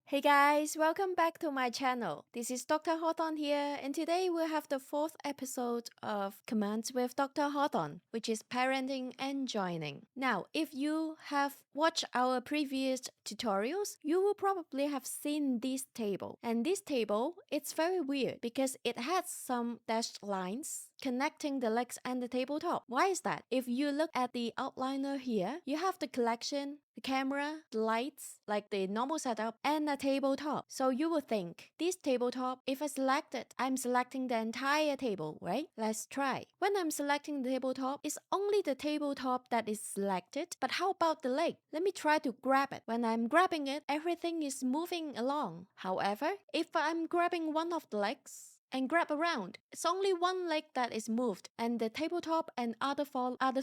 Hey guys, welcome back to my channel. This is Dr. Hawthorn here, and today we have the fourth episode of Commands with Dr. Hawthorn, which is parenting and joining. Now, if you have watched our previous tutorials, you will probably have seen this table. And this table, it's very weird because it has some dashed lines connecting the legs and the tabletop. Why is that? If you look at the outliner here, you have the collection, the camera, the lights, like the normal setup, and a tabletop. So you will think, this tabletop, if I select it, I'm selecting the entire table, right? Let's try. When I'm selecting the tabletop, it's only the tabletop that is selected, but how about the leg? Let me try to grab it. When I'm grabbing it, everything is moving along. However, if I'm grabbing one of the legs, and grab around. It's only one leg that is moved, and the tabletop and other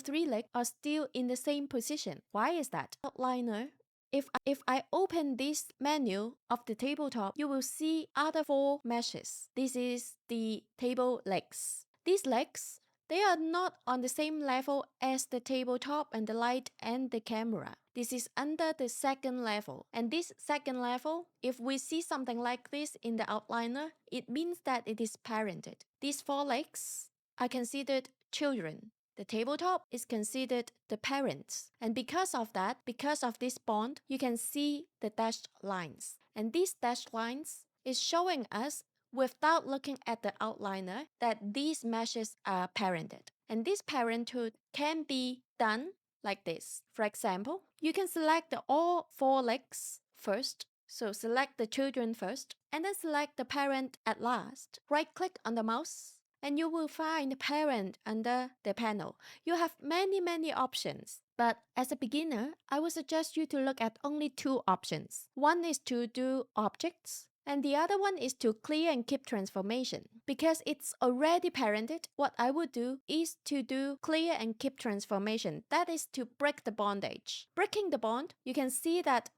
three legs are still in the same position. Why is that? Outliner. If I open this menu of the tabletop, you will see other four meshes. This is the table legs. These legs, they are not on the same level as the tabletop and the light and the camera. This is under the second level. And this second level, if we see something like this in the outliner, it means that it is parented. These four legs are considered children. The tabletop is considered the parents. And because of that, because of this bond, you can see the dashed lines. And these dashed lines is showing us, without looking at the outliner, that these meshes are parented. And this parenthood can be done like this. For example, you can select all four legs first. So select the children first, and then select the parent at last. Right-click on the mouse, and you will find the parent under the panel. You have many options. But as a beginner, I would suggest you to look at only two options. One is to do objects, and the other one is to clear and keep transformation. Because it's already parented, what I would do is to do clear and keep transformation. That is to break the bondage. Breaking the bond, you can see that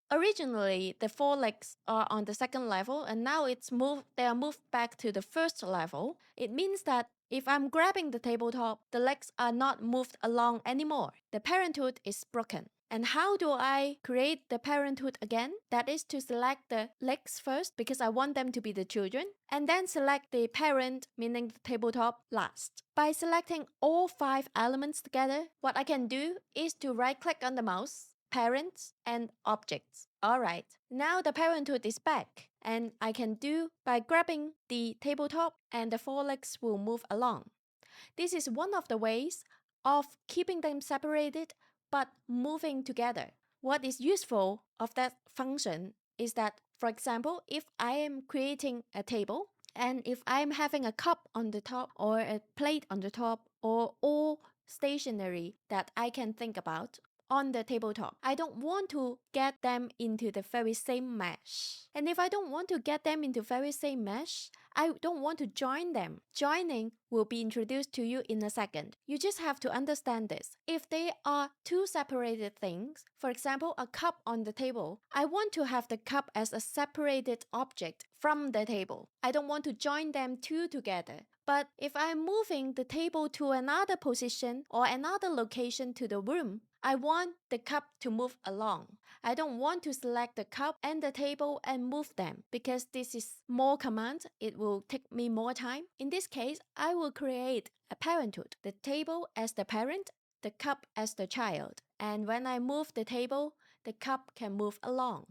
originally the four legs are on the second level, and now they are moved back to the first level. It means that if I'm grabbing the tabletop, the legs are not moved along anymore. The parenthood is broken. And how do I create the parenthood again? That is to select the legs first, because I want them to be the children, and then select the parent, meaning the tabletop, last. By selecting all five elements together, what I can do is to right-click on the mouse, parents, and objects. Alright, now the parenthood is back, and I can do by grabbing the tabletop, and the four legs will move along. This is one of the ways of keeping them separated but moving together. What is useful of that function is that, for example, if I am creating a table, and if I'm having a cup on the top or a plate on the top, or all stationery that I can think about on the tabletop, I don't want to get them into the very same mesh. And if I don't want to get them into very same mesh, I don't want to join them. Joining will be introduced to you in a second. You just have to understand this. If they are two separated things, for example, a cup on the table, I want to have the cup as a separated object from the table. I don't want to join them two together. But if I'm moving the table to another position or another location to the room, I want the cup to move along. I don't want to select the cup and the table and move them, because this is more commands. It will take me more time. In this case, I will create a parenthood. The table as the parent, the cup as the child. And when I move the table, the cup can move along.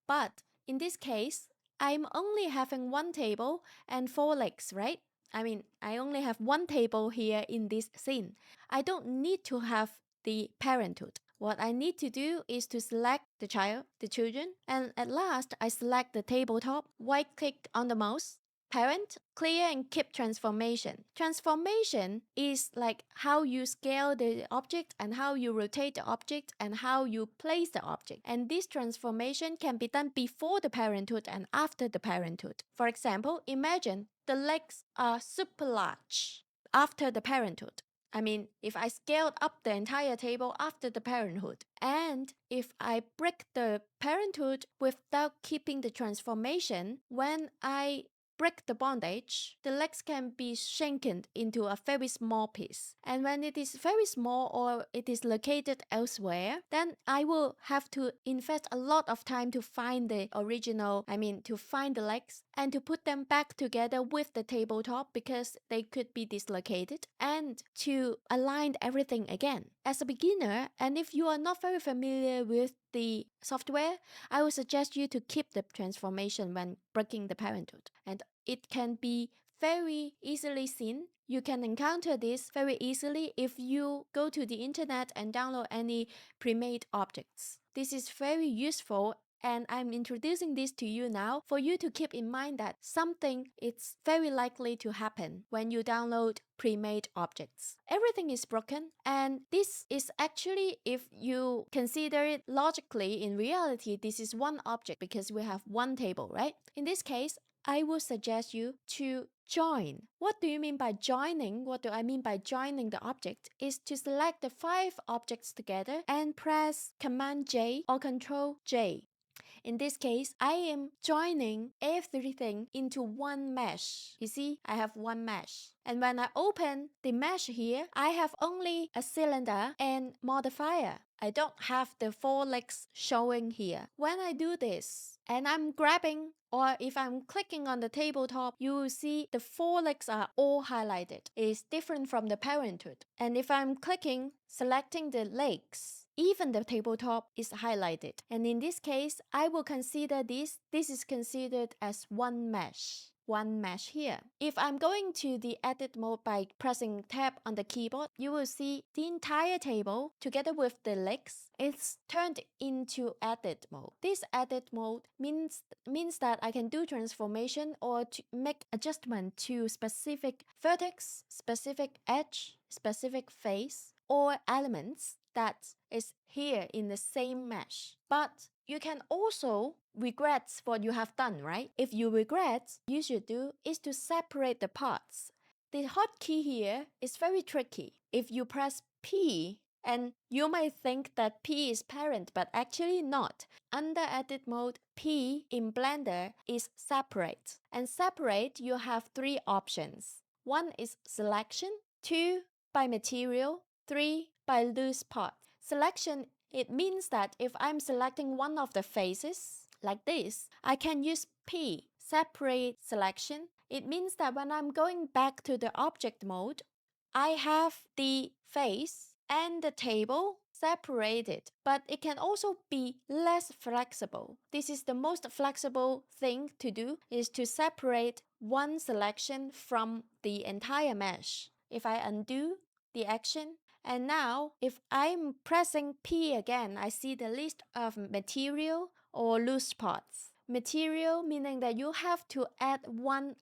But in this case, I'm only having one table and four legs, right? I only have one table here in this scene. I don't need to have the parenthood. What I need to do is to select the children, and at last I select the tabletop, right-click on the mouse, parent, clear and keep transformation. Transformation is like how you scale the object and how you rotate the object and how you place the object. And this transformation can be done before the parenthood and after the parenthood. For example, imagine the legs are super large after the parenthood. If I scaled up the entire table after the parenthood, and if I break the parenthood without keeping the transformation, when I break the bondage, the legs can be shrunken into a very small piece. And when it is very small or it is located elsewhere, then I will have to invest a lot of time to find the to find the legs and to put them back together with the tabletop because they could be dislocated, and to align everything again. As a beginner, and if you are not very familiar with the software, I would suggest you to keep the transformation when breaking the parenthood. And it can be very easily seen. You can encounter this very easily if you go to the internet and download any pre-made objects. This is very useful, and I'm introducing this to you now for you to keep in mind that something is very likely to happen when you download pre-made objects. Everything is broken, and this is actually, if you consider it logically, in reality, this is one object because we have one table, right? In this case, I would suggest you to join. What do you mean by joining? What do I mean by joining the object is to select the 5 objects together and press Command J or Control J. In this case, I am joining everything into one mesh. You see, I have one mesh. And when I open the mesh here, I have only a cylinder and modifier. I don't have the 4 legs showing here. When I do this, and I'm grabbing, or if I'm clicking on the tabletop, you will see the 4 legs are all highlighted. It's different from the parenthood. And if I'm clicking, selecting the legs, even the tabletop is highlighted. And in this case, I will consider this is considered as one mesh here. If I'm going to the edit mode by pressing tab on the keyboard, you will see the entire table together with the legs is turned into edit mode. This edit mode means that I can do transformation or to make adjustment to specific vertex, specific edge, specific face, or elements that is here in the same mesh. But you can also regret what you have done, right? If you regret, you should do is to separate the parts. The hotkey here is very tricky. If you press P, and you might think that P is parent, but actually not. Under edit mode, P in Blender is separate. And separate, you have 3 options. 1 is selection, 2 by material, 3 by loose part. Selection, it means that if I'm selecting one of the faces, like this, I can use P, separate selection. It means that when I'm going back to the object mode, I have the face and the table separated, but it can also be less flexible. This is the most flexible thing to do, is to separate one selection from the entire mesh. If I undo the action, and now, if I'm pressing P again, I see the list of material or loose parts. Material meaning that you have to add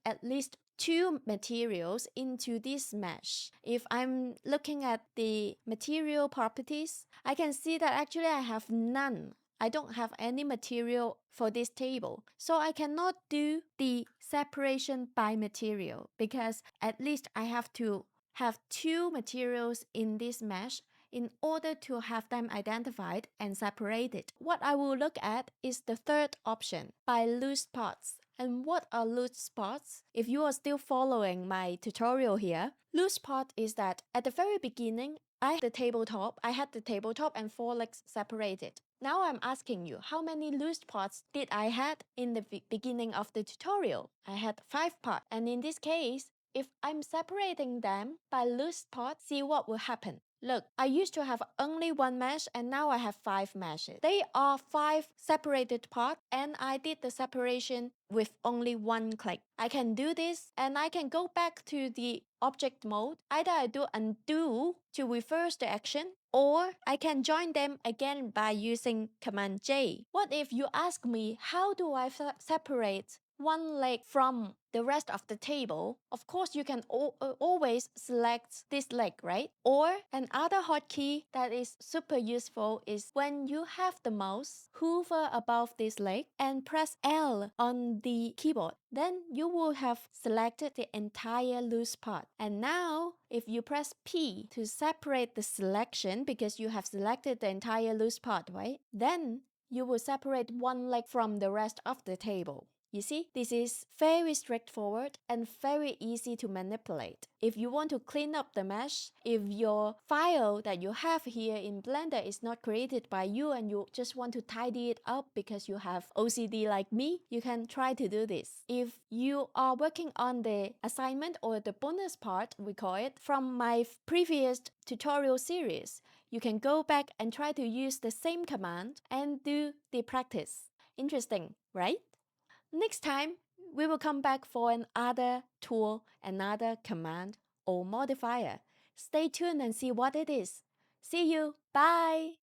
at least 2 materials into this mesh. If I'm looking at the material properties, I can see that actually I have none. I don't have any material for this table. So I cannot do the separation by material because at least I have to have 2 materials in this mesh in order to have them identified and separated. What I will look at is the third option, by loose parts. And what are loose parts? If you are still following my tutorial here, loose part is that at the very beginning, I had the tabletop and 4 legs separated. Now I'm asking you, how many loose parts did I had in the beginning of the tutorial? I had 5 parts. And in this case, if I'm separating them by loose parts, see what will happen. Look, I used to have only 1 mesh and now I have 5 meshes. They are 5 separated parts and I did the separation with only 1 click. I can do this and I can go back to the object mode. Either I do undo to reverse the action, or I can join them again by using Command J. What if you ask me, how do I separate 1 leg from the rest of the table? Of course, you can always select this leg, right? Or another hotkey that is super useful is when you have the mouse, hover above this leg and press L on the keyboard. Then you will have selected the entire loose part. And now, if you press P to separate the selection, because you have selected the entire loose part, right? Then you will separate 1 leg from the rest of the table. You see, this is very straightforward and very easy to manipulate. If you want to clean up the mesh, if your file that you have here in Blender is not created by you and you just want to tidy it up because you have OCD like me, you can try to do this. If you are working on the assignment or the bonus part, we call it, from my previous tutorial series, you can go back and try to use the same command and do the practice. Interesting, right? Next time, we will come back for another tool, another command or modifier. Stay tuned and see what it is. See you. Bye.